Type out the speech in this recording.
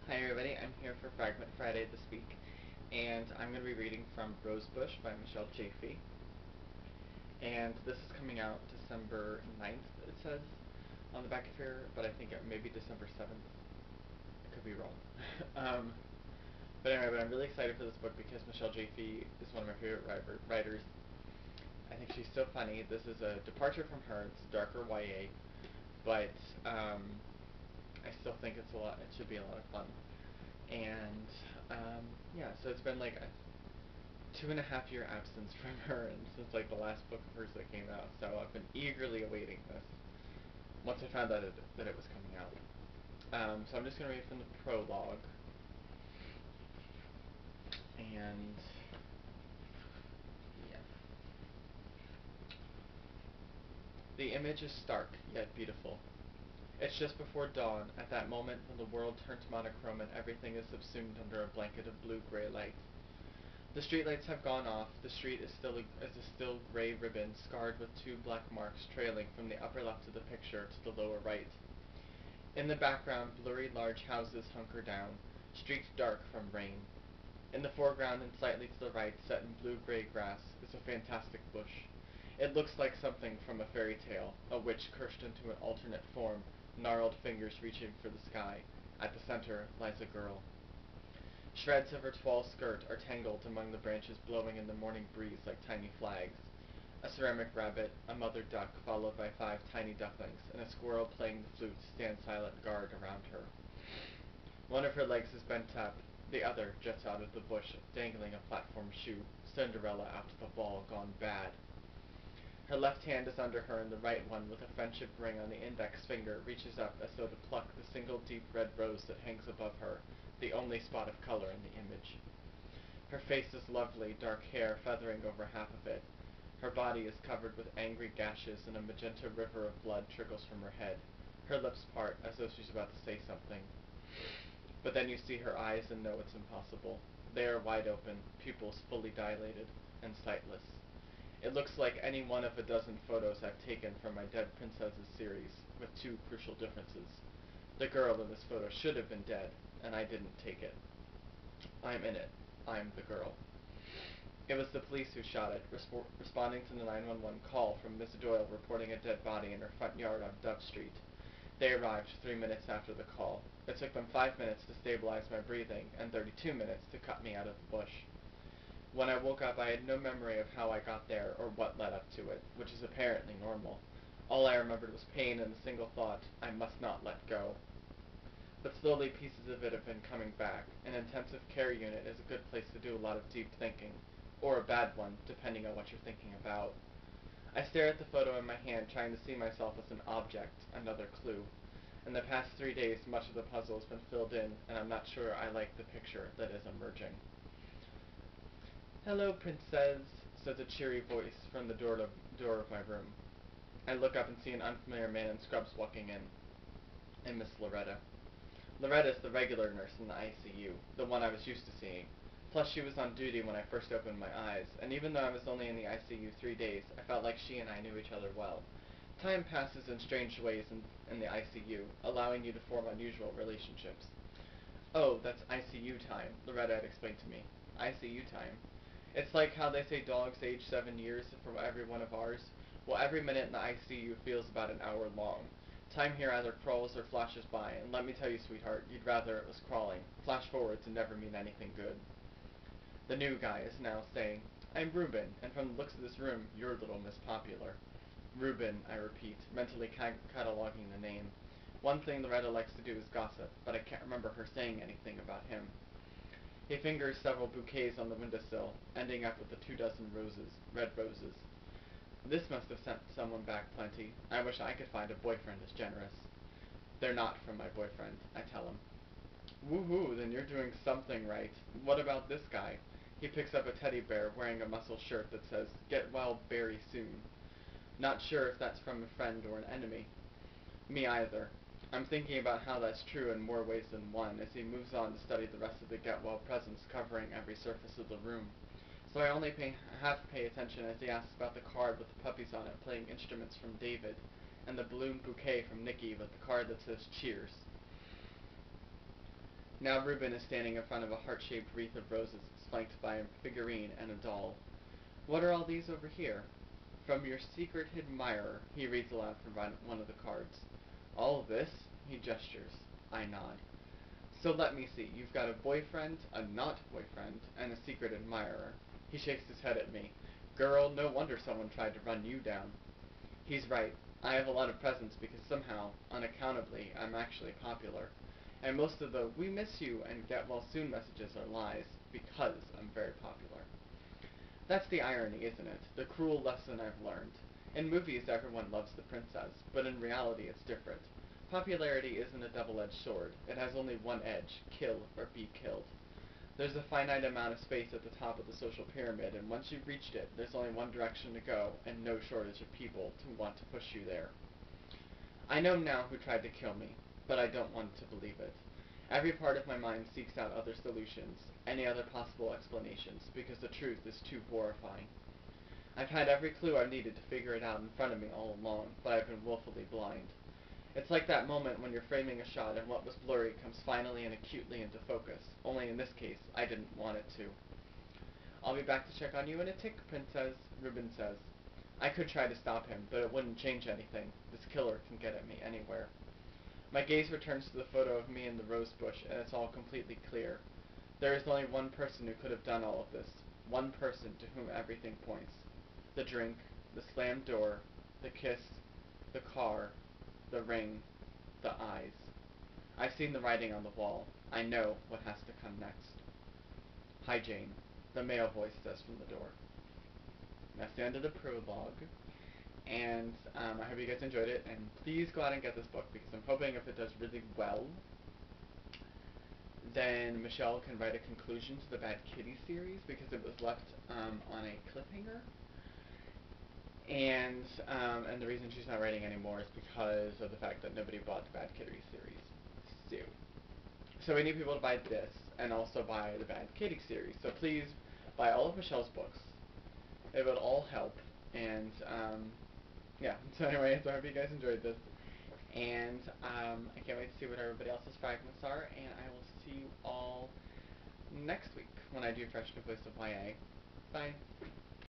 Hi everybody, I'm here for Fragment Friday this week, and I'm going to be reading from Rosebush by Michele Jaffe. And this is coming out December 9th, it says on the back of here, but I think it may be December 7th. I could be wrong. But I'm really excited for this book because Michele Jaffe is one of my favorite writers. I think she's so funny. This is a departure from her. It's darker YA, but I still think it's a lot. It should be a lot of fun. And yeah, so it's been like a 2.5 year absence from her, and since like the last book of hers that came out. So I've been eagerly awaiting this. Once I found out that it was coming out, so I'm just gonna read from the prologue, and yeah, the image is stark yet beautiful. It's just before dawn, at that moment when the world turns monochrome and everything is subsumed under a blanket of blue-gray light. The streetlights have gone off. The street is a still gray ribbon, scarred with two black marks trailing from the upper left of the picture to the lower right. In the background, blurry large houses hunker down, streaked dark from rain. In the foreground and slightly to the right, set in blue-gray grass, is a fantastic bush. It looks like something from a fairy tale, a witch cursed into an alternate form, gnarled fingers reaching for the sky. At the center lies a girl. Shreds of her tall skirt are tangled among the branches, blowing in the morning breeze like tiny flags. A ceramic rabbit, a mother duck, followed by 5 tiny ducklings, and a squirrel playing the flute stand silent guard around her. One of her legs is bent up, the other juts out of the bush, dangling a platform shoe, Cinderella out of a ball gone bad. Her left hand is under her, and the right one, with a friendship ring on the index finger, reaches up as though to pluck the single deep red rose that hangs above her, the only spot of color in the image. Her face is lovely, dark hair feathering over half of it. Her body is covered with angry gashes, and a magenta river of blood trickles from her head. Her lips part, as though she's about to say something. But then you see her eyes and know it's impossible. They are wide open, pupils fully dilated, and sightless. It looks like any one of a dozen photos I've taken from my Dead Princesses series, with 2 crucial differences. The girl in this photo should have been dead, and I didn't take it. I'm in it. I'm the girl. It was the police who shot it, responding to the 911 call from Miss Doyle reporting a dead body in her front yard on Dove Street. They arrived 3 minutes after the call. It took them 5 minutes to stabilize my breathing, and 32 minutes to cut me out of the bush. When I woke up, I had no memory of how I got there or what led up to it, which is apparently normal. All I remembered was pain and the single thought, I must not let go. But slowly pieces of it have been coming back. An intensive care unit is a good place to do a lot of deep thinking, or a bad one, depending on what you're thinking about. I stare at the photo in my hand, trying to see myself as an object, another clue. In the past 3 days, much of the puzzle has been filled in, and I'm not sure I like the picture that is emerging. "Hello, Princess," says a cheery voice from the door of my room. I look up and see an unfamiliar man in scrubs walking in, and Miss Loretta. Loretta is the regular nurse in the ICU, the one I was used to seeing. Plus, she was on duty when I first opened my eyes, and even though I was only in the ICU 3 days, I felt like she and I knew each other well. Time passes in strange ways in the ICU, allowing you to form unusual relationships. "Oh, that's ICU time," Loretta had explained to me. ICU time. It's like how they say dogs age 7 years for every one of ours. Well, every minute in the ICU feels about an hour long. Time here either crawls or flashes by, and let me tell you, sweetheart, you'd rather it was crawling. Flash forwards never mean anything good. The new guy is now saying, "I'm Reuben, and from the looks of this room, you're little Miss Popular." Reuben, I repeat, mentally cataloging the name. One thing Loretta likes to do is gossip, but I can't remember her saying anything about him. He fingers several bouquets on the windowsill, ending up with the 2 dozen roses, red roses. "This must have sent someone back plenty. I wish I could find a boyfriend as generous." "They're not from my boyfriend," I tell him. "Woohoo, then you're doing something right. What about this guy?" He picks up a teddy bear wearing a muscle shirt that says, "Get well very soon." Not sure if that's from a friend or an enemy. Me either. I'm thinking about how that's true in more ways than one as he moves on to study the rest of the get well presents covering every surface of the room. So I only half pay attention as he asks about the card with the puppies on it playing instruments from David, and the balloon bouquet from Nikki with the card that says cheers. Now Reuben is standing in front of a heart-shaped wreath of roses, flanked by a figurine and a doll. What are all these over here? From your secret admirer, he reads aloud from one of the cards. All of this? He gestures. I nod. So let me see. You've got a boyfriend, a not boyfriend, and a secret admirer. He shakes his head at me. Girl, no wonder someone tried to run you down. He's right. I have a lot of presents because somehow, unaccountably, I'm actually popular. And most of the "we miss you" and "get well soon" messages are lies, because I'm very popular. That's the irony, isn't it? The cruel lesson I've learned. In movies, everyone loves the princess, but in reality, it's different. Popularity isn't a double-edged sword. It has only one edge: kill or be killed. There's a finite amount of space at the top of the social pyramid, and once you've reached it, there's only one direction to go, and no shortage of people to want to push you there. I know now who tried to kill me, but I don't want to believe it. Every part of my mind seeks out other solutions, any other possible explanations, because the truth is too horrifying. I've had every clue I've needed to figure it out in front of me all along, but I've been willfully blind. It's like that moment when you're framing a shot and what was blurry comes finally and acutely into focus, only in this case, I didn't want it to. I'll be back to check on you in a tick, Princess, Reuben says. I could try to stop him, but it wouldn't change anything. This killer can get at me anywhere. My gaze returns to the photo of me in the rosebush, and it's all completely clear. There is only one person who could have done all of this. One person to whom everything points. The drink, the slammed door, the kiss, the car, the ring, the eyes. I've seen the writing on the wall. I know what has to come next. Hi, Jane, the male voice says from the door. That's the end of the prologue. And I hope you guys enjoyed it, and please go out and get this book, because I'm hoping if it does really well, then Michelle can write a conclusion to the Bad Kitty series, because it was left on a cliffhanger. And the reason she's not writing anymore is because of the fact that nobody bought the Bad Kitty series. So we need people to buy this, and also buy the Bad Kitty series. So please buy all of Michelle's books. It would all help, and yeah, so anyway, so I hope you guys enjoyed this, and I can't wait to see what everybody else's fragments are, and I will see you all next week when I do Fresh New Voice of YA. Bye.